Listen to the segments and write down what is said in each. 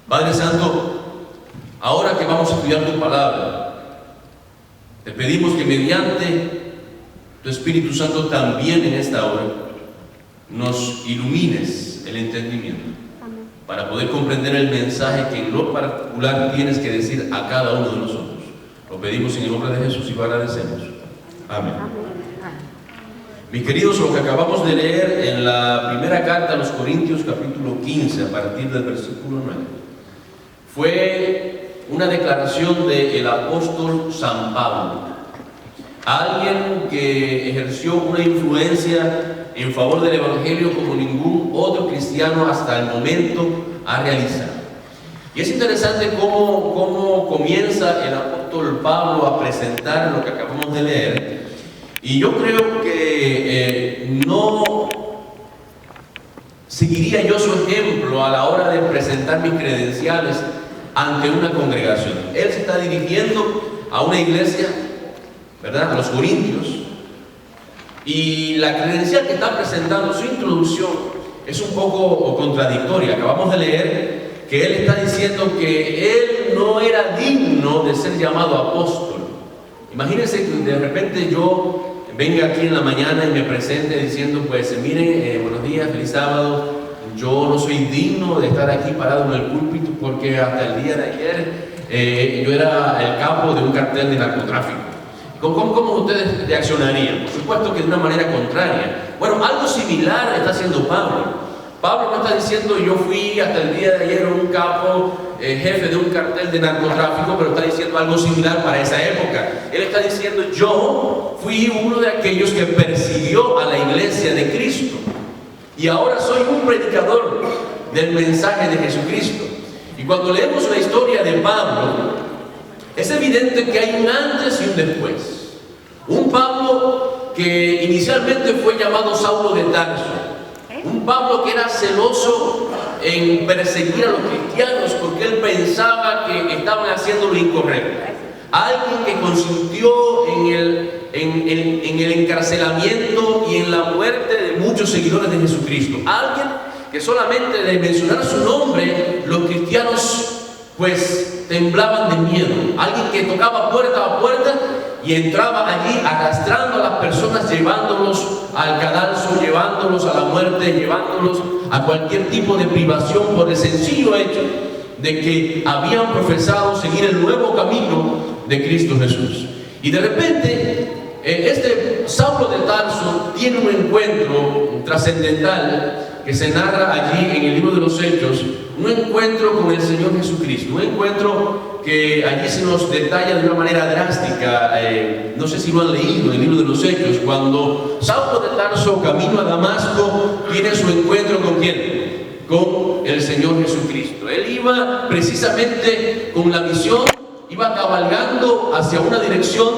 Padre Santo, ahora que vamos a estudiar tu palabra, te pedimos que mediante tu Espíritu Santo también en esta hora nos ilumines el entendimiento para poder comprender el mensaje que en lo particular tienes que decir a cada uno de nosotros. Lo pedimos en el nombre de Jesús y lo agradecemos. Amén. Mis queridos, lo que acabamos de leer en la primera carta a los Corintios, capítulo 15, a partir del versículo 9, fue una declaración del apóstol San Pablo, alguien que ejerció una influencia en favor del Evangelio como ningún otro cristiano hasta el momento ha realizado. Y es interesante cómo comienza el apóstol Pablo a presentar lo que acabamos de leer. Y yo creo que no seguiría yo su ejemplo a la hora de presentar mis credenciales ante una congregación. Él se está dirigiendo a una iglesia, ¿verdad?, a los Corintios, y la credencial que está presentando, su introducción, es un poco contradictoria. Acabamos de leer que él está diciendo que él no era digno de ser llamado apóstol. Imagínense que de repente yo venga aquí en la mañana y me presente diciendo, pues miren, buenos días, feliz sábado, yo no soy digno de estar aquí parado en el púlpito porque hasta el día de ayer yo era el capo de un cartel de narcotráfico. ¿Cómo ustedes reaccionarían? Por supuesto que de una manera contraria. Bueno, algo similar está haciendo Pablo. Pablo no está diciendo yo fui hasta el día de ayer un capo, jefe de un cartel de narcotráfico, pero está diciendo algo similar para esa época. Él está diciendo yo fui uno de aquellos que persiguió a la iglesia de Cristo y ahora soy un predicador del mensaje de Jesucristo. Y cuando leemos la historia de Pablo, es evidente que hay un antes y un después. Un Pablo que inicialmente fue llamado Saulo de Tarso, un Pablo que era celoso en perseguir a los cristianos porque él pensaba que estaban haciendo lo incorrecto. Alguien que consintió en el encarcelamiento y en la muerte de muchos seguidores de Jesucristo. Alguien que solamente de mencionar su nombre los cristianos pues temblaban de miedo. Alguien que tocaba puerta a puerta y entraba allí arrastrando a las personas, llevándolos al cadalso, llevándolos a la muerte, llevándolos a cualquier tipo de privación por el sencillo hecho de que habían profesado seguir el nuevo camino de Cristo Jesús. Y de repente este Saulo de Tarso tiene un encuentro trascendental que se narra allí en el libro de los Hechos, un encuentro con el Señor Jesucristo, un encuentro que allí se nos detalla de una manera drástica. No sé si lo han leído en el libro de los Hechos, cuando Saulo de Tarso, camino a Damasco, tiene su encuentro ¿con quién? Con el Señor Jesucristo. Él iba precisamente con la misión, iba cabalgando hacia una dirección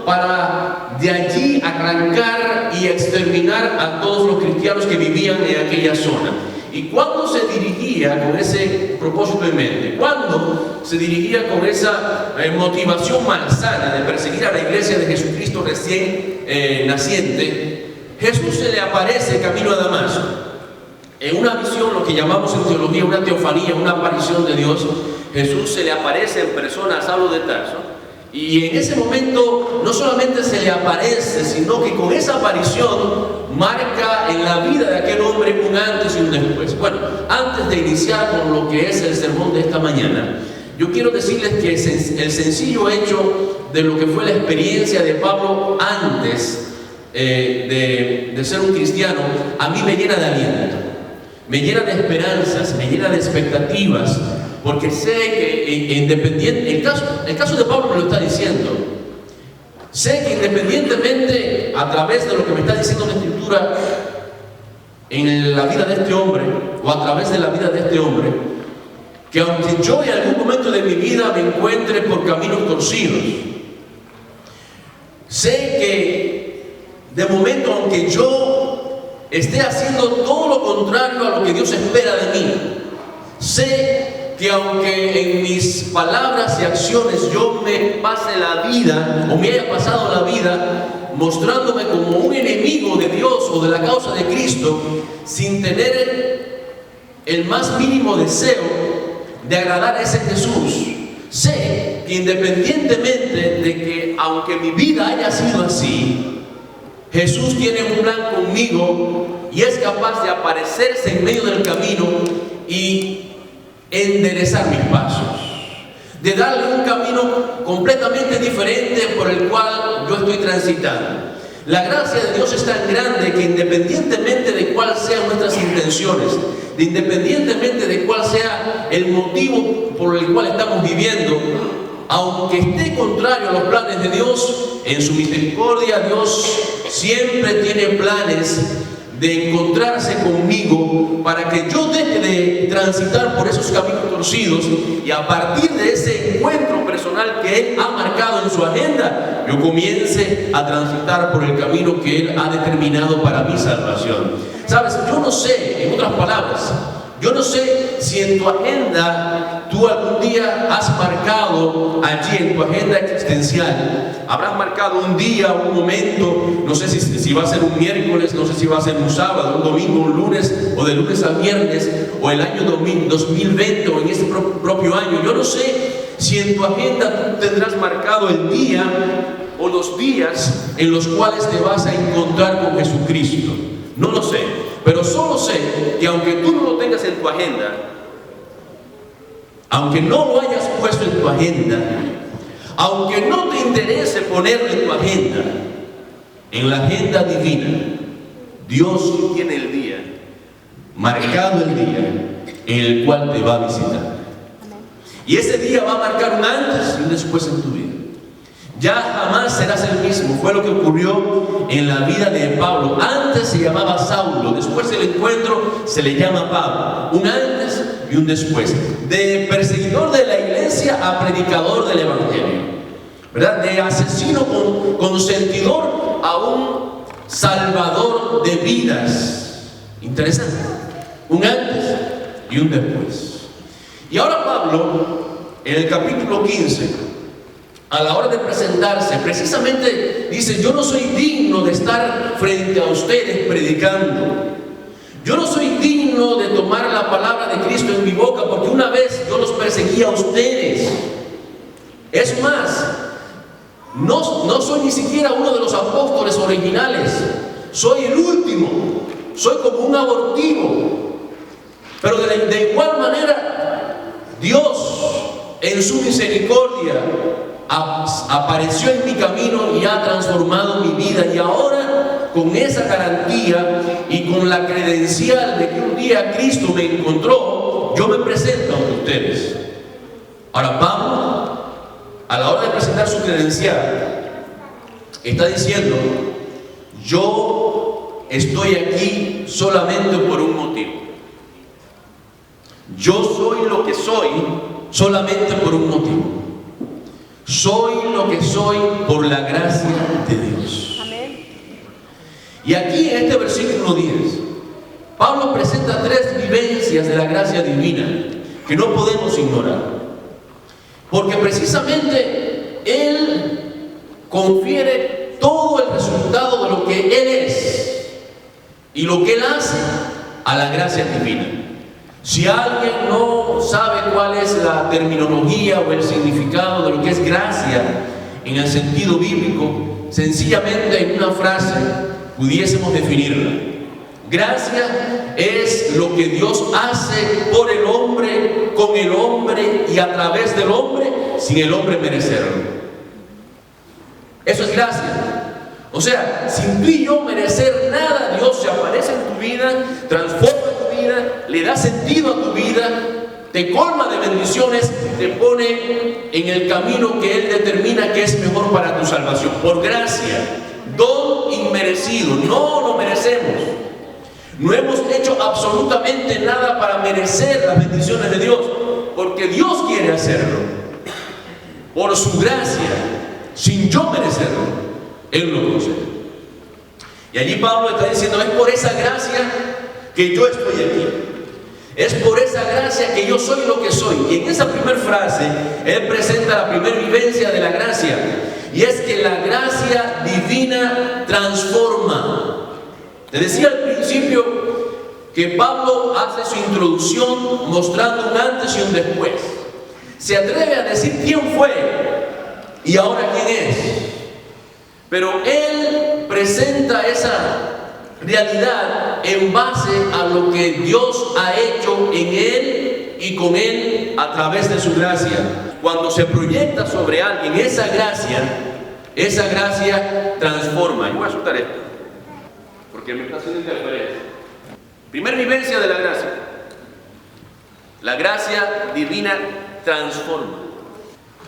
para de allí arrancar y exterminar a todos los cristianos que vivían en aquella zona. ¿Y cuándo se dirigía con ese propósito en mente? ¿Cuándo se dirigía con esa motivación malsana de perseguir a la iglesia de Jesucristo recién naciente? Jesús se le aparece camino a Damasco. En una visión, lo que llamamos en teología una teofanía, una aparición de Dios, Jesús se le aparece en persona a Saulo de Tarso. Y en ese momento no solamente se le aparece, sino que con esa aparición marca en la vida de aquel hombre un antes y un después. Bueno, antes de iniciar con lo que es el sermón de esta mañana, yo quiero decirles que el sencillo hecho de lo que fue la experiencia de Pablo antes de ser un cristiano, a mí me llena de aliento, me llena de esperanzas, me llena de expectativas, porque sé que independiente, el caso de Pablo me lo está diciendo. Sé que independientemente a través de lo que me está diciendo la Escritura en la vida de este hombre o a través de la vida de este hombre, que aunque yo en algún momento de mi vida me encuentre por caminos torcidos, sé que de momento, aunque yo esté haciendo todo lo contrario a lo que Dios espera de mí, sé que aunque en mis palabras y acciones yo me pase la vida o me haya pasado la vida mostrándome como un enemigo de Dios o de la causa de Cristo, sin tener el más mínimo deseo de agradar a ese Jesús, sé que independientemente de que, aunque mi vida haya sido así, Jesús tiene un plan conmigo y es capaz de aparecerse en medio del camino y enderezar mis pasos, de darle un camino completamente diferente por el cual yo estoy transitando. La gracia de Dios es tan grande que independientemente de cuáles sean nuestras intenciones, independientemente de cuál sea el motivo por el cual estamos viviendo, aunque esté contrario a los planes de Dios, en su misericordia Dios siempre tiene planes de encontrarse conmigo para que yo deje de transitar por esos caminos torcidos y a partir de ese encuentro personal que Él ha marcado en su agenda, yo comience a transitar por el camino que Él ha determinado para mi salvación. ¿Sabes? Yo no sé, en otras palabras, yo no sé si en tu agenda tú algún día has marcado allí en tu agenda existencial, habrás marcado un día, un momento, no sé si va a ser un miércoles, no sé si va a ser un sábado, un domingo, un lunes, o de lunes a viernes, o el año 2020, o en este propio año. Yo no sé si en tu agenda tú tendrás marcado el día o los días en los cuales te vas a encontrar con Jesucristo. No lo sé, pero solo sé que aunque tú no lo tengas en tu agenda, aunque no lo hayas puesto en tu agenda, aunque no te interese ponerlo en tu agenda, en la agenda divina, Dios tiene el día, marcado el día en el cual te va a visitar. Y ese día va a marcar un antes y un después en tu vida. Ya jamás serás el mismo. Fue lo que ocurrió en la vida de Pablo. Antes se llamaba Saulo, después del encuentro se le llama Pablo. Un antes y un después. De perseguidor de la iglesia a predicador del evangelio, ¿verdad? De asesino consentidor a un salvador de vidas. Interesante. Un antes y un después. Y ahora Pablo, en el capítulo 15, a la hora de presentarse, precisamente dice: yo no soy digno de estar frente a ustedes predicando. Yo no soy digno de tomar la palabra de Cristo en mi boca, porque una vez yo los perseguí a ustedes. Es más, no soy ni siquiera uno de los apóstoles originales. Soy el último. Soy como un abortivo. Pero de igual manera, Dios, en su misericordia, apareció en mi camino y ha transformado mi vida. Y ahora, con esa garantía y con la credencial de que un día Cristo me encontró, yo me presento ante ustedes. Ahora Pablo, a la hora de presentar su credencial, está diciendo: yo estoy aquí solamente por un motivo. Yo soy lo que soy solamente por un motivo. Soy lo que soy por la gracia de Dios. Amén. Y aquí en este versículo 10, Pablo presenta tres vivencias de la gracia divina que no podemos ignorar. Porque precisamente Él confiere todo el resultado de lo que Él es y lo que Él hace a la gracia divina. Si alguien no sabe cuál es la terminología o el significado de lo que es gracia en el sentido bíblico, sencillamente en una frase pudiésemos definirla. Gracia es lo que Dios hace por el hombre, con el hombre y a través del hombre, sin el hombre merecerlo. Eso es gracia. O sea, sin tú y yo merecer nada, Dios se aparece en tu vida, transforma tu vida, le da sentido a tu vida, te colma de bendiciones, te pone en el camino que Él determina que es mejor para tu salvación. Por gracia, don inmerecido, no lo merecemos. No hemos hecho absolutamente nada para merecer las bendiciones de Dios, porque Dios quiere hacerlo. Por su gracia, sin yo merecerlo, Él lo concede. Y allí Pablo está diciendo: es por esa gracia que yo estoy aquí. Es por esa gracia que yo soy lo que soy. Y en esa primera frase, él presenta la primera vivencia de la gracia. Y es que la gracia divina transforma. Te decía al principio que Pablo hace su introducción mostrando un antes y un después. Se atreve a decir quién fue y ahora quién es. Pero él presenta esa realidad en base a lo que Dios ha hecho en él y con él a través de su gracia. Cuando se proyecta sobre alguien esa gracia transforma. Yo voy a soltar esto porque me está haciendo interferencia. Primera vivencia de la gracia. La gracia divina transforma.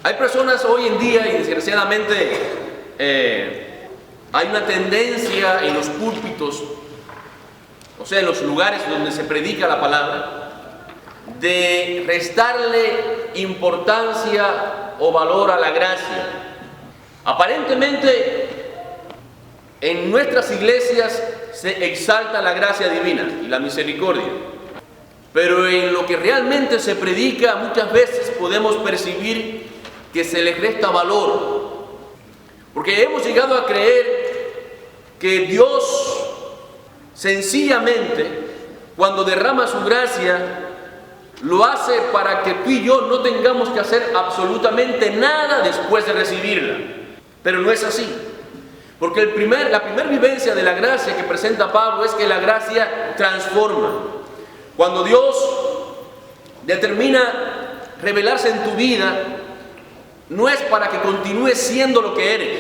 Hay personas hoy en día, y desgraciadamente hay una tendencia en los púlpitos, o sea, en los lugares donde se predica la palabra, de restarle importancia o valor a la gracia. Aparentemente, en nuestras iglesias se exalta la gracia divina y la misericordia, pero en lo que realmente se predica muchas veces podemos percibir que se les resta valor, porque hemos llegado a creer que Dios sencillamente, cuando derrama su gracia, lo hace para que tú y yo no tengamos que hacer absolutamente nada después de recibirla. Pero no es así. Porque la primera vivencia de la gracia que presenta Pablo es que la gracia transforma. Cuando Dios determina revelarse en tu vida, no es para que continúes siendo lo que eres.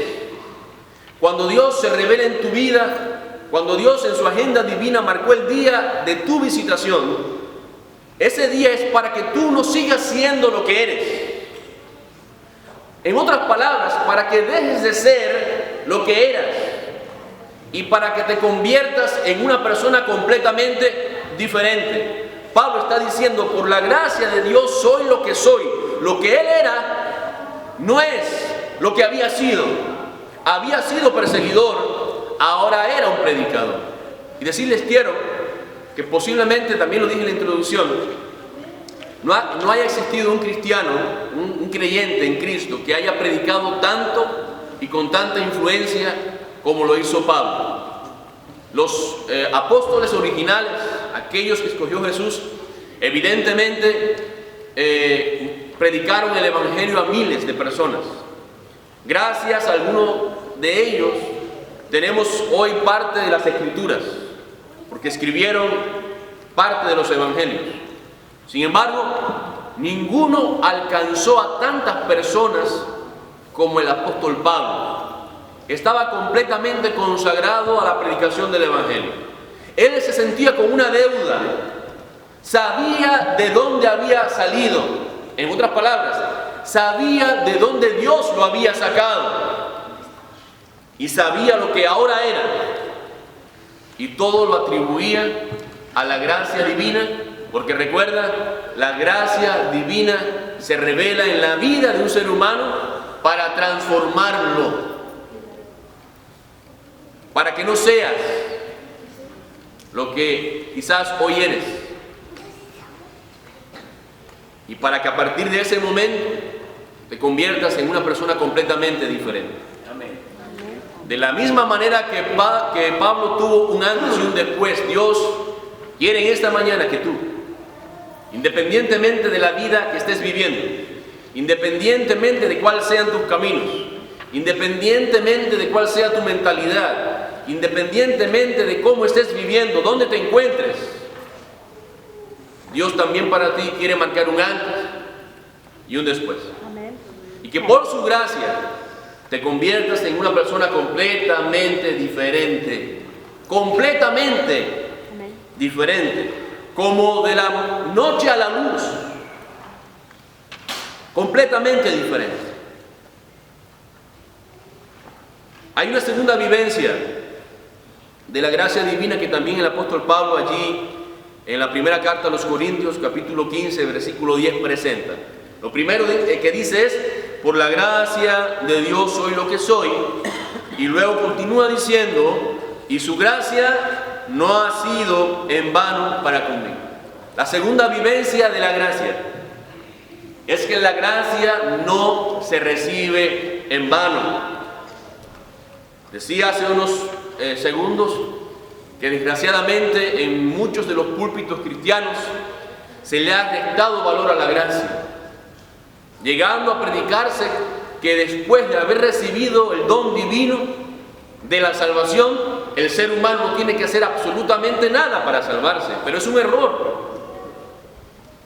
Cuando Dios se revela en tu vida, cuando Dios en su agenda divina marcó el día de tu visitación, ese día es para que tú no sigas siendo lo que eres. En otras palabras, para que dejes de ser lo que eras y para que te conviertas en una persona completamente diferente. Pablo está diciendo, por la gracia de Dios soy lo que soy. Lo que él era no es lo que había sido. Había sido perseguidor, ahora era un predicador. Y decirles quiero que posiblemente, también lo dije en la introducción, no haya existido un cristiano, un creyente en Cristo que haya predicado tanto y con tanta influencia como lo hizo Pablo. Los apóstoles originales, aquellos que escogió Jesús, evidentemente predicaron el evangelio a miles de personas. Gracias a alguno de ellos tenemos hoy parte de las escrituras, porque escribieron parte de los evangelios. Sin embargo, ninguno alcanzó a tantas personas como el apóstol Pablo. Estaba completamente consagrado a la predicación del evangelio. Él se sentía con una deuda. Sabía de dónde había salido. En otras palabras, sabía de dónde Dios lo había sacado. Y sabía lo que ahora era. Y todo lo atribuía a la gracia divina, porque recuerda, la gracia divina se revela en la vida de un ser humano para transformarlo, para que no seas lo que quizás hoy eres, y para que a partir de ese momento te conviertas en una persona completamente diferente. Amén. De la misma manera que Pablo tuvo un antes y un después, Dios quiere en esta mañana que tú, independientemente de la vida que estés viviendo, independientemente de cuáles sean tus caminos, independientemente de cuál sea tu mentalidad, independientemente de cómo estés viviendo, dónde te encuentres, Dios también para ti quiere marcar un antes y un después. Amén. Y que por su gracia te conviertas en una persona completamente diferente, completamente diferente, como de la noche a la luz, completamente diferente. Hay una segunda vivencia de la gracia divina que también el apóstol Pablo allí en la primera carta a los Corintios, capítulo 15, versículo 10 presenta. Lo primero que dice es, por la gracia de Dios soy lo que soy, y luego continúa diciendo, y su gracia no ha sido en vano para conmigo. La segunda vivencia de la gracia es que la gracia no se recibe en vano. Decía hace unos segundos que desgraciadamente en muchos de los púlpitos cristianos se le ha restado valor a la gracia, llegando a predicarse que después de haber recibido el don divino de la salvación, el ser humano no tiene que hacer absolutamente nada para salvarse. Pero es un error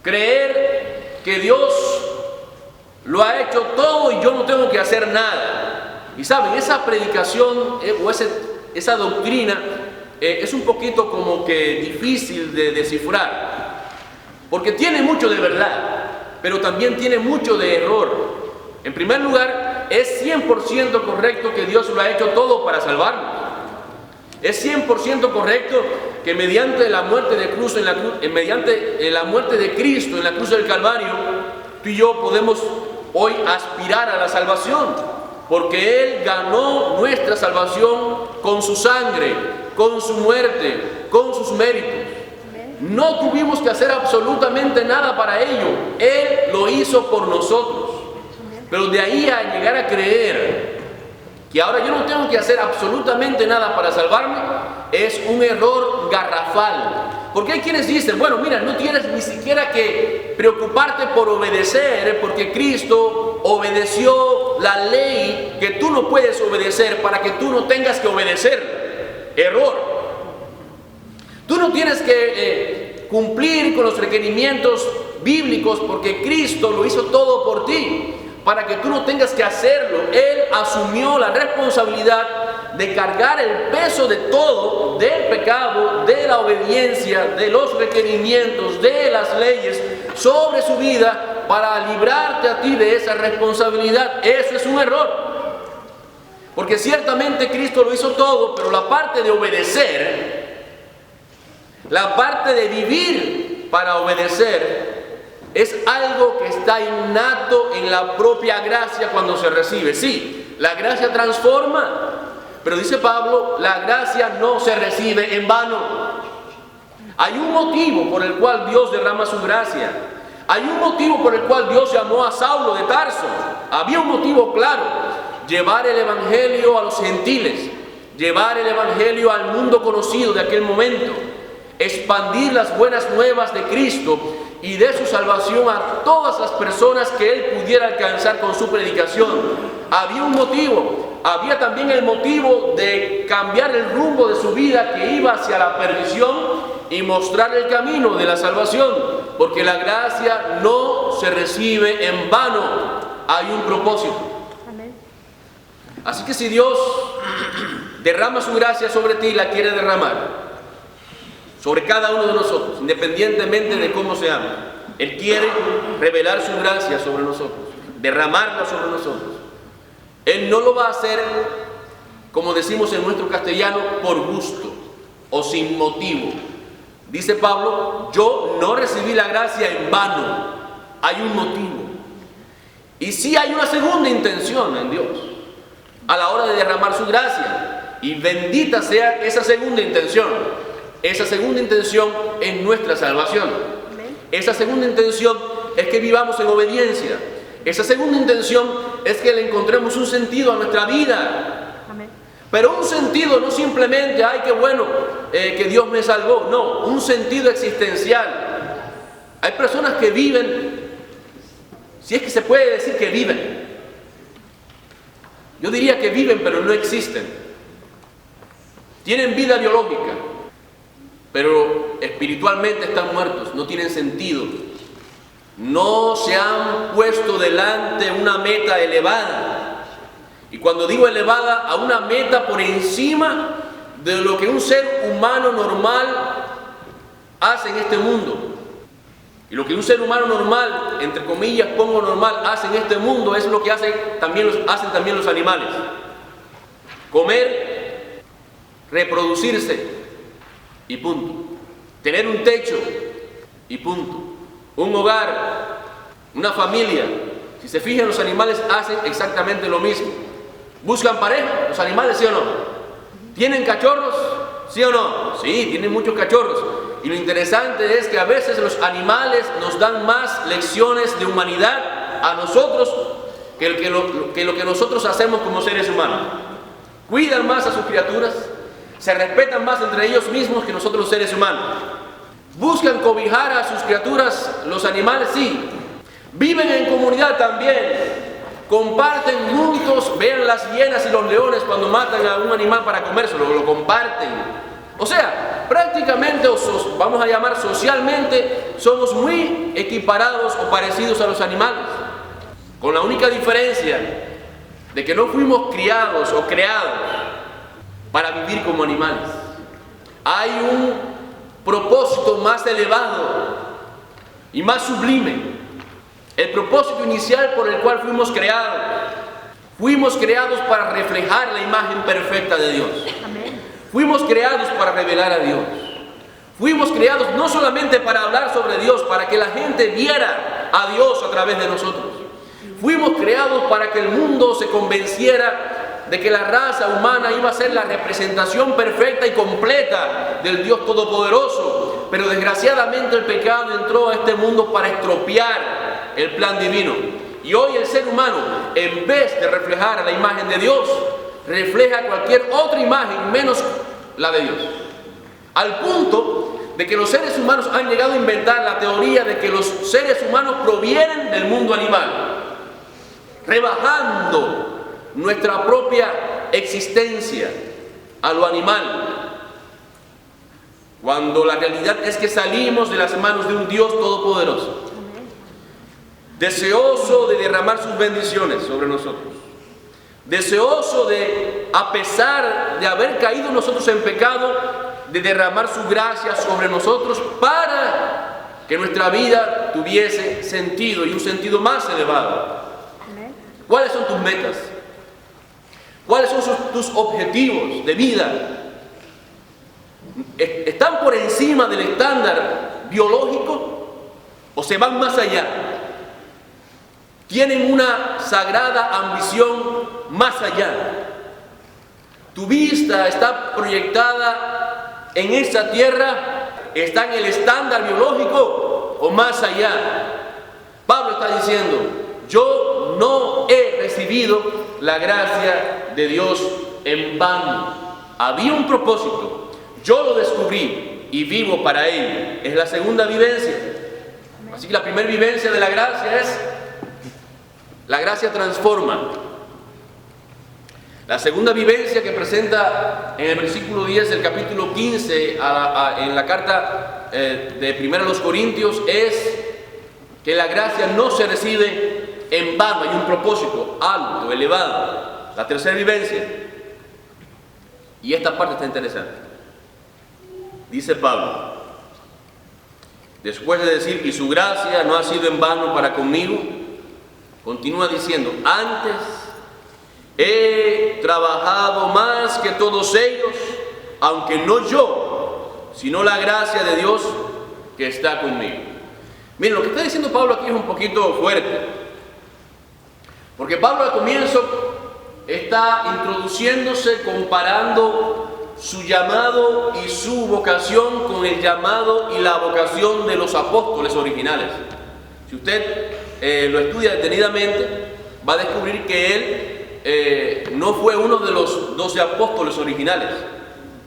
creer que Dios lo ha hecho todo y yo no tengo que hacer nada. Y saben, esa predicación o esa doctrina es un poquito como que difícil de descifrar, porque tiene mucho de verdad, pero también tiene mucho de error. En primer lugar, es 100% correcto que Dios lo ha hecho todo para salvarnos. Es 100% correcto que mediante la muerte de Cristo en la cruz del Calvario, tú y yo podemos hoy aspirar a la salvación, porque Él ganó nuestra salvación con su sangre, con su muerte, con sus méritos. No tuvimos que hacer absolutamente nada para ello. Él lo hizo por nosotros. Pero de ahí a llegar a creer que ahora yo no tengo que hacer absolutamente nada para salvarme, es un error garrafal. Porque hay quienes dicen, bueno, mira, no tienes ni siquiera que preocuparte por obedecer, porque Cristo obedeció la ley que tú no puedes obedecer para que tú no tengas que obedecer. Error. Tú no tienes que cumplir con los requerimientos bíblicos porque Cristo lo hizo todo por ti, para que tú no tengas que hacerlo. Él asumió la responsabilidad de cargar el peso de todo, del pecado, de la obediencia, de los requerimientos, de las leyes sobre su vida, para librarte a ti de esa responsabilidad. Eso es un error, porque ciertamente Cristo lo hizo todo, pero la parte de obedecer, la parte de vivir para obedecer, es algo que está innato en la propia gracia cuando se recibe. Sí, la gracia transforma, pero dice Pablo, la gracia no se recibe en vano. Hay un motivo por el cual Dios derrama su gracia. Hay un motivo por el cual Dios llamó a Saulo de Tarso. Había un motivo claro: llevar el evangelio a los gentiles, llevar el evangelio al mundo conocido de aquel momento, expandir las buenas nuevas de Cristo y de su salvación a todas las personas que él pudiera alcanzar con su predicación. Había un motivo. Había también el motivo de cambiar el rumbo de su vida, que iba hacia la perdición, y mostrar el camino de la salvación, porque la gracia no se recibe en vano. Hay un propósito. Amén. Así que si Dios derrama su gracia sobre ti, la quiere derramar sobre cada uno de nosotros, independientemente de cómo seamos. Él quiere revelar su gracia sobre nosotros, derramarla sobre nosotros. Él no lo va a hacer, como decimos en nuestro castellano, por gusto o sin motivo. Dice Pablo, yo no recibí la gracia en vano. Hay un motivo. Y sí hay una segunda intención en Dios a la hora de derramar su gracia. Y bendita sea esa segunda intención. Esa segunda intención es nuestra salvación. Esa segunda intención es que vivamos en obediencia. Esa segunda intención es que le encontremos un sentido a nuestra vida. Pero un sentido no simplemente, ay, qué bueno que Dios me salvó. No, un sentido existencial. Hay personas que viven, si es que se puede decir que viven. Yo diría que viven, pero no existen. Tienen vida biológica, pero espiritualmente están muertos, no tienen sentido. No se han puesto delante una meta elevada. Y cuando digo elevada, a una meta por encima de lo que un ser humano normal hace en este mundo. Y lo que un ser humano normal, entre comillas pongo normal, hace en este mundo es lo que hacen también los animales. Comer, reproducirse y punto. Tener un techo y punto. Un hogar, una familia. Si se fijan, los animales hacen exactamente lo mismo. ¿Buscan pareja los animales, sí o no? ¿Tienen cachorros, sí o no? Sí, tienen muchos cachorros. Y lo interesante es que a veces los animales nos dan más lecciones de humanidad a nosotros que lo que nosotros hacemos como seres humanos. Cuidan más a sus criaturas, se respetan más entre ellos mismos que nosotros los seres humanos. Buscan cobijar a sus criaturas, los animales sí. Viven en comunidad también. Comparten juntos, vean las hienas y los leones cuando matan a un animal para comérselo, lo comparten. O sea, prácticamente, vamos a llamar socialmente, somos muy equiparados o parecidos a los animales. Con la única diferencia de que no fuimos criados o creados para vivir como animales. Hay un propósito más elevado y más sublime. El propósito inicial por el cual fuimos creados. Fuimos creados para reflejar la imagen perfecta de Dios. Amén. Fuimos creados para revelar a Dios. Fuimos creados no solamente para hablar sobre Dios, para que la gente viera a Dios a través de nosotros. Fuimos creados para que el mundo se convenciera de que la raza humana iba a ser la representación perfecta y completa del Dios Todopoderoso. Pero desgraciadamente el pecado entró a este mundo para estropear el plan divino. Y hoy el ser humano, en vez de reflejar a la imagen de Dios, refleja cualquier otra imagen menos la de Dios. Al punto de que los seres humanos han llegado a inventar la teoría de que los seres humanos provienen del mundo animal, rebajando nuestra propia existencia a lo animal, cuando la realidad es que salimos de las manos de un Dios todopoderoso, deseoso de derramar sus bendiciones sobre nosotros, deseoso de, a pesar de haber caído nosotros en pecado, de derramar su gracia sobre nosotros para que nuestra vida tuviese sentido y un sentido más elevado. ¿Cuáles son tus metas? ¿Cuáles son tus objetivos de vida? ¿Están por encima del estándar biológico o se van más allá? ¿Tienen una sagrada ambición más allá? ¿Tu vista está proyectada en esta tierra? ¿Está en el estándar biológico o más allá? Pablo está diciendo: yo no he recibido la gracia de Dios en vano. Había un propósito, yo lo descubrí y vivo para ello. Es la segunda vivencia. Así que la primera vivencia de la gracia es: la gracia transforma. La segunda vivencia que presenta en el versículo 10 del capítulo 15 en la carta de 1 Corintios es que la gracia no se recibe en vano, hay un propósito alto, elevado. La tercera vivencia, y esta parte está interesante, dice Pablo, después de decir: y su gracia no ha sido en vano para conmigo, continúa diciendo: antes he trabajado más que todos ellos, aunque no yo, sino la gracia de Dios que está conmigo. Miren, lo que está diciendo Pablo aquí es un poquito fuerte, porque Pablo al comienzo está introduciéndose comparando su llamado y su vocación con el llamado y la vocación de los apóstoles originales. Si usted lo estudia detenidamente, va a descubrir que él no fue uno de los 12 apóstoles originales,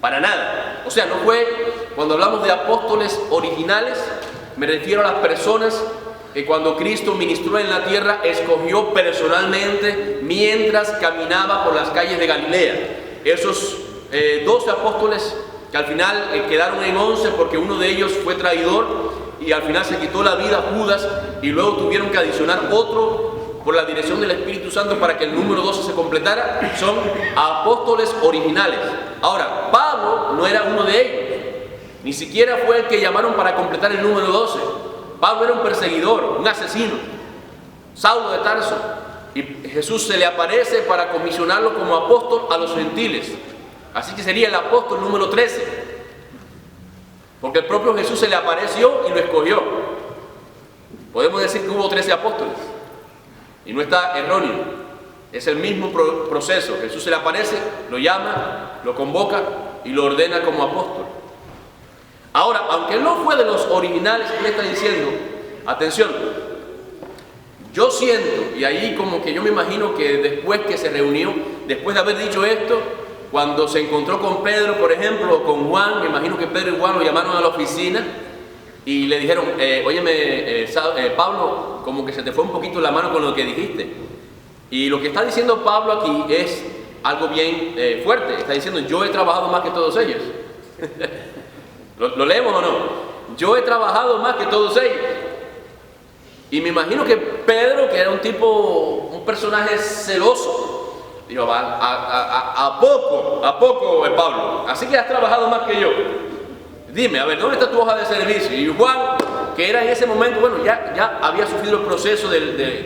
para nada. O sea, no fue, cuando hablamos de apóstoles originales, me refiero a las personas que cuando Cristo ministró en la tierra escogió personalmente mientras caminaba por las calles de Galilea. Esos 12 apóstoles que al final quedaron en 11 porque uno de ellos fue traidor y al final se quitó la vida Judas, y luego tuvieron que adicionar otro por la dirección del Espíritu Santo para que el número 12 se completara. Son apóstoles originales. Ahora, Pablo no era uno de ellos, ni siquiera fue el que llamaron para completar el número 12. Pablo era un perseguidor, un asesino, Saulo de Tarso, y Jesús se le aparece para comisionarlo como apóstol a los gentiles. Así que sería el apóstol número 13, porque el propio Jesús se le apareció y lo escogió. Podemos decir que hubo 13 apóstoles, y no está erróneo. Es el mismo proceso. Jesús se le aparece, lo llama, lo convoca y lo ordena como apóstol. Ahora, aunque no fue de los originales, él está diciendo, atención, yo siento, y ahí como que yo me imagino que después que se reunió, después de haber dicho esto, cuando se encontró con Pedro, por ejemplo, o con Juan, me imagino que Pedro y Juan lo llamaron a la oficina y le dijeron, óyeme, Pablo, como que se te fue un poquito la mano con lo que dijiste. Y lo que está diciendo Pablo aquí es algo bien fuerte. Está diciendo, yo he trabajado más que todos ellos. ¿Lo leemos o no? Yo he trabajado más que todos ellos. Y me imagino que Pedro, que era un personaje celoso, dijo, a poco, Pablo, así que has trabajado más que yo. Dime, a ver, ¿dónde está tu hoja de servicio? Y Juan, que era en ese momento, bueno, ya había sufrido el proceso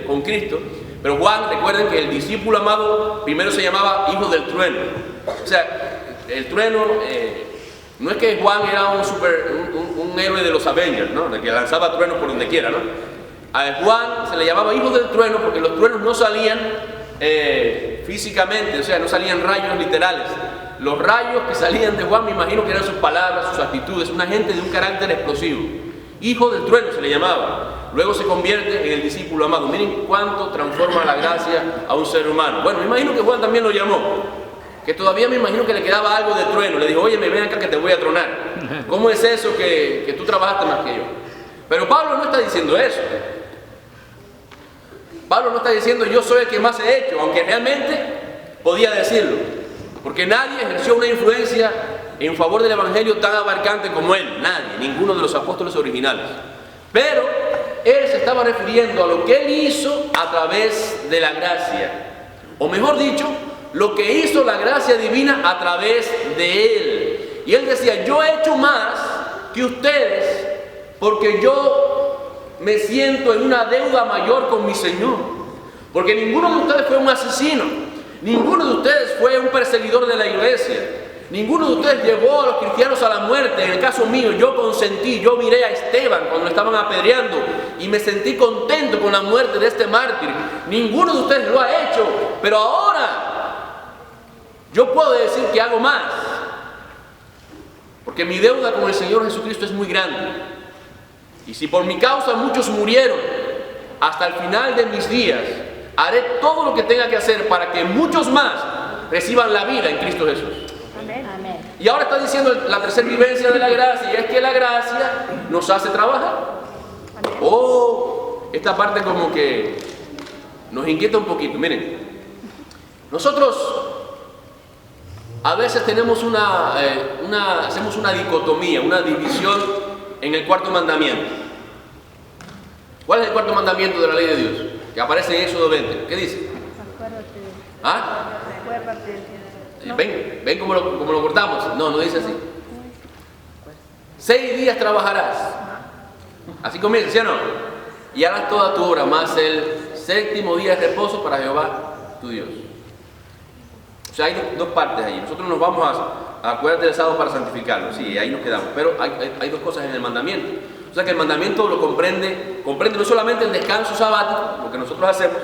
con Cristo, pero Juan, recuerden que el discípulo amado primero se llamaba hijo del trueno. O sea, el trueno, no es que Juan era un héroe de los Avengers, ¿no? De que lanzaba truenos por donde quiera, ¿no? A Juan se le llamaba hijo del trueno porque los truenos no salían físicamente, o sea, no salían rayos literales. Los rayos que salían de Juan, me imagino que eran sus palabras, sus actitudes, una gente de un carácter explosivo. Hijo del trueno se le llamaba. Luego se convierte en el discípulo amado. Miren cuánto transforma la gracia a un ser humano. Bueno, me imagino que Juan también lo llamó, que todavía me imagino que le quedaba algo de trueno. Le dijo, oye, ven acá que te voy a tronar. ¿Cómo es eso que tú trabajaste más que yo? Pero Pablo no está diciendo eso. Pablo no está diciendo, yo soy el que más he hecho, aunque realmente podía decirlo. Porque nadie ejerció una influencia en favor del Evangelio tan abarcante como él. Nadie, ninguno de los apóstoles originales. Pero él se estaba refiriendo a lo que él hizo a través de la gracia. O mejor dicho, lo que hizo la gracia divina a través de él. Y él decía, yo he hecho más que ustedes porque yo me siento en una deuda mayor con mi Señor. Porque ninguno de ustedes fue un asesino. Ninguno de ustedes fue un perseguidor de la iglesia. Ninguno de ustedes llevó a los cristianos a la muerte. En el caso mío, yo consentí, yo miré a Esteban cuando lo estaban apedreando y me sentí contento con la muerte de este mártir. Ninguno de ustedes lo ha hecho, pero ahora yo puedo decir que hago más. Porque mi deuda con el Señor Jesucristo es muy grande. Y si por mi causa muchos murieron, hasta el final de mis días, haré todo lo que tenga que hacer para que muchos más reciban la vida en Cristo Jesús. Amén. Y ahora está diciendo la tercera vivencia de la gracia, y es que la gracia nos hace trabajar. Esta parte como que nos inquieta un poquito. Miren, nosotros a veces tenemos hacemos una dicotomía, una división en el cuarto mandamiento. ¿Cuál es el cuarto mandamiento de la ley de Dios? Que aparece en Éxodo 20. ¿Qué dice? No. ¿Ven cómo lo cortamos? No dice así. 6 días trabajarás. Así comienza, ¿sí o no? Y harás toda tu obra, más el 7º día de reposo para Jehová tu Dios. O sea, hay dos partes ahí. Nosotros nos vamos a acuérdate del sábado para santificarlo. Sí, ahí nos quedamos. Pero hay dos cosas en el mandamiento. O sea que el mandamiento lo comprende no solamente el descanso sabático, lo que nosotros hacemos.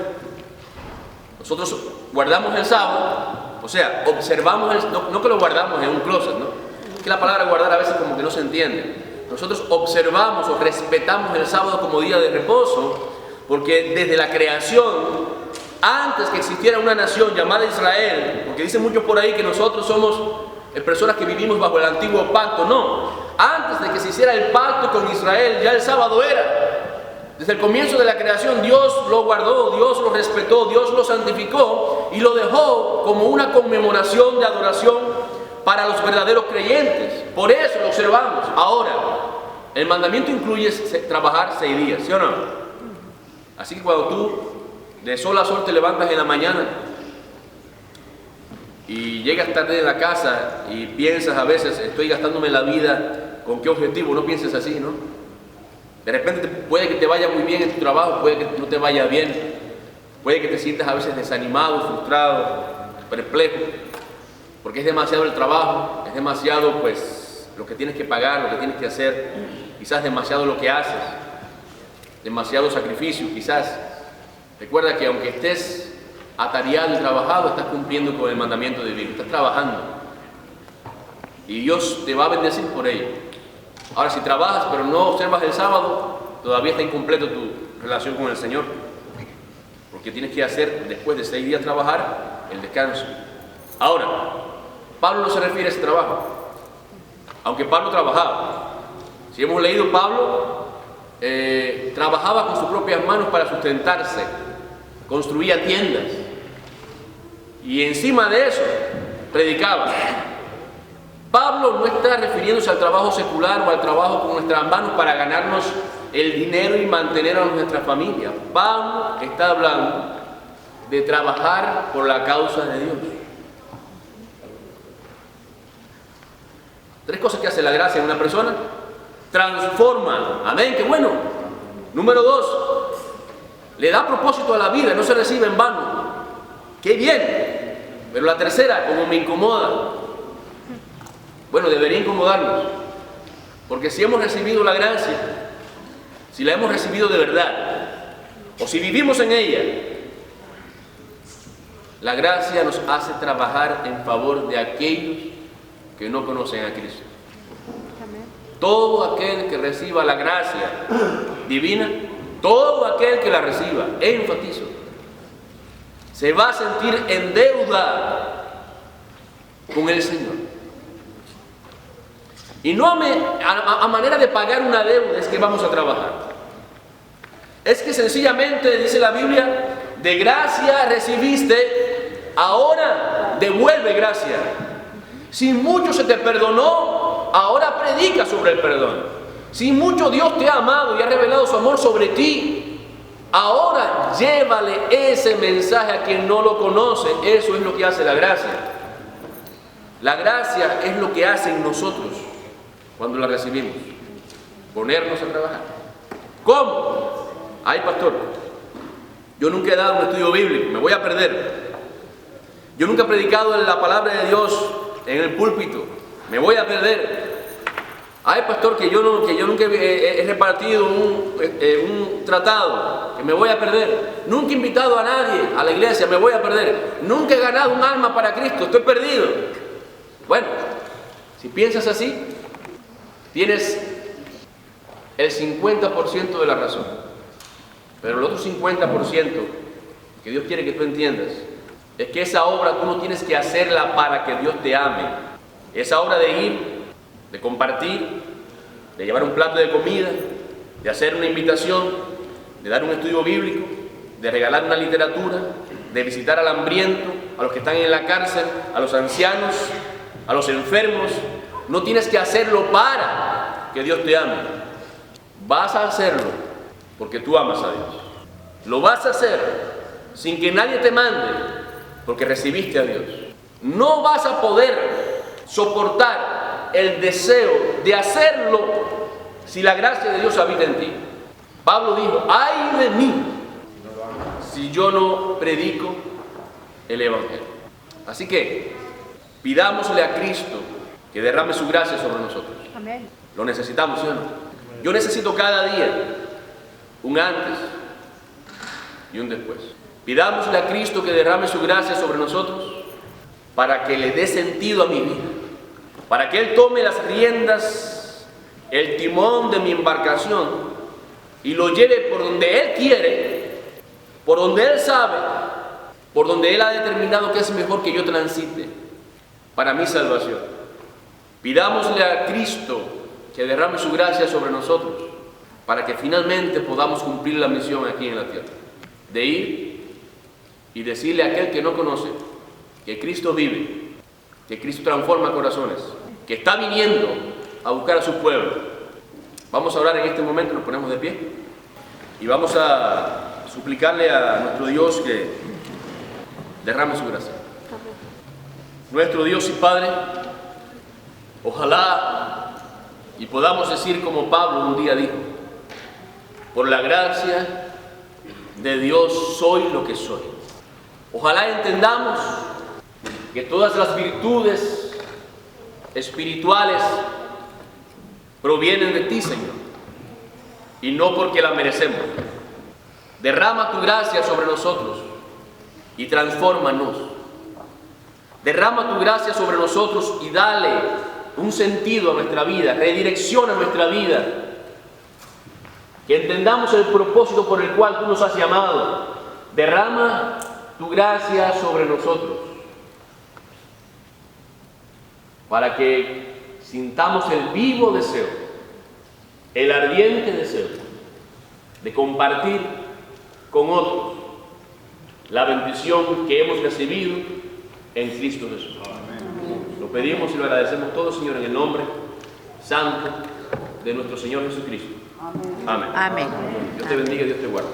Nosotros guardamos el sábado, o sea, observamos, no que lo guardamos en un closet, ¿no? Es que la palabra guardar a veces como que no se entiende. Nosotros observamos o respetamos el sábado como día de reposo, porque desde la creación, antes que existiera una nación llamada Israel, porque dicen muchos por ahí que nosotros somos personas que vivimos bajo el antiguo pacto, no. Antes de que se hiciera el pacto con Israel, ya el sábado era. Desde el comienzo de la creación, Dios lo guardó, Dios lo respetó, Dios lo santificó y lo dejó como una conmemoración de adoración para los verdaderos creyentes. Por eso lo observamos. Ahora, el mandamiento incluye trabajar 6 días, ¿sí o no? Así que cuando tú de sol a sol te levantas en la mañana y llegas tarde en la casa y piensas a veces, estoy gastándome la vida, ¿con qué objetivo? No pienses así, ¿no? De repente puede que te vaya muy bien en tu trabajo, puede que no te vaya bien, puede que te sientas a veces desanimado, frustrado, perplejo, porque es demasiado el trabajo, es demasiado pues lo que tienes que pagar, lo que tienes que hacer, quizás demasiado lo que haces, demasiado sacrificio, quizás. Recuerda que aunque estés atareado y trabajado, estás cumpliendo con el mandamiento divino, estás trabajando y Dios te va a bendecir por ello. Ahora, si trabajas pero no observas el sábado, todavía está incompleto tu relación con el Señor, porque tienes que hacer, después de 6 días trabajar, el descanso. Ahora, Pablo no se refiere a ese trabajo, aunque Pablo trabajaba. Si hemos leído, Pablo trabajaba con sus propias manos para sustentarse, construía tiendas y encima de eso predicaba. Pablo no está refiriéndose al trabajo secular o al trabajo con nuestras manos para ganarnos el dinero y mantener a nuestra familia. Pablo está hablando de trabajar por la causa de Dios. 3 cosas que hace la gracia en una persona: transforma, amén, qué bueno. Número 2, le da propósito a la vida, no se recibe en vano, qué bien. Pero la tercera, como me incomoda, bueno, debería incomodarnos, porque si hemos recibido la gracia, si la hemos recibido de verdad, o si vivimos en ella, la gracia nos hace trabajar en favor de aquellos que no conocen a Cristo. Todo aquel que reciba la gracia divina, todo aquel que la reciba, enfatizo, se va a sentir en deuda con el Señor. Y no a manera de pagar una deuda es que vamos a trabajar. Es que sencillamente, dice la Biblia, de gracia recibiste, ahora devuelve gracia. Si mucho se te perdonó, ahora predica sobre el perdón. Si mucho Dios te ha amado y ha revelado su amor sobre ti, ahora llévale ese mensaje a quien no lo conoce. Eso es lo que hace la gracia. La gracia es lo que hace en nosotros cuando la recibimos: ponernos a trabajar. ¿Cómo? Ay, pastor, yo nunca he dado un estudio bíblico, me voy a perder. Yo nunca he predicado la palabra de Dios en el púlpito, me voy a perder. Ay, pastor, que yo nunca he repartido un tratado, que me voy a perder. Nunca he invitado a nadie a la iglesia, me voy a perder. Nunca he ganado un alma para Cristo, estoy perdido. Bueno, si piensas así, tienes el 50% de la razón. Pero el otro 50% que Dios quiere que tú entiendas es que esa obra tú no tienes que hacerla para que Dios te ame. Esa obra de ir, de compartir, de llevar un plato de comida, de hacer una invitación, de dar un estudio bíblico, de regalar una literatura, de visitar al hambriento, a los que están en la cárcel, a los ancianos, a los enfermos. No tienes que hacerlo para que Dios te ame. Vas a hacerlo porque tú amas a Dios. Lo vas a hacer sin que nadie te mande, porque recibiste a Dios. No vas a poder soportar el deseo de hacerlo si la gracia de Dios habita en ti. Pablo dijo: ay de mí si yo no predico el Evangelio. Así que pidámosle a Cristo que derrame su gracia sobre nosotros. Amén. Lo necesitamos, ¿sí o no? Yo necesito cada día un antes y un después. Pidámosle a Cristo que derrame su gracia sobre nosotros para que le dé sentido a mi vida, para que Él tome las riendas, el timón de mi embarcación y lo lleve por donde Él quiere, por donde Él sabe, por donde Él ha determinado que es mejor que yo transite para mi salvación. Pidámosle a Cristo que derrame su gracia sobre nosotros para que finalmente podamos cumplir la misión aquí en la tierra, de ir y decirle a aquel que no conoce que Cristo vive, que Cristo transforma corazones, que está viniendo a buscar a su pueblo. Vamos a orar en este momento, nos ponemos de pie y vamos a suplicarle a nuestro Dios que derrame su gracia. Nuestro Dios y Padre, ojalá y podamos decir como Pablo un día dijo: por la gracia de Dios soy lo que soy. Ojalá entendamos que todas las virtudes espirituales provienen de ti, Señor, y no porque la merecemos. Derrama tu gracia sobre nosotros y transfórmanos. Derrama tu gracia sobre nosotros y dale un sentido a nuestra vida, redirecciona nuestra vida. Que entendamos el propósito por el cual tú nos has llamado. Derrama tu gracia sobre nosotros. para que sintamos el vivo deseo, el ardiente deseo de compartir con otros la bendición que hemos recibido en Cristo Jesús. Lo pedimos y lo agradecemos todos, Señor, en el nombre santo de nuestro Señor Jesucristo. Amén. Amén. Dios te bendiga y Dios te guarde.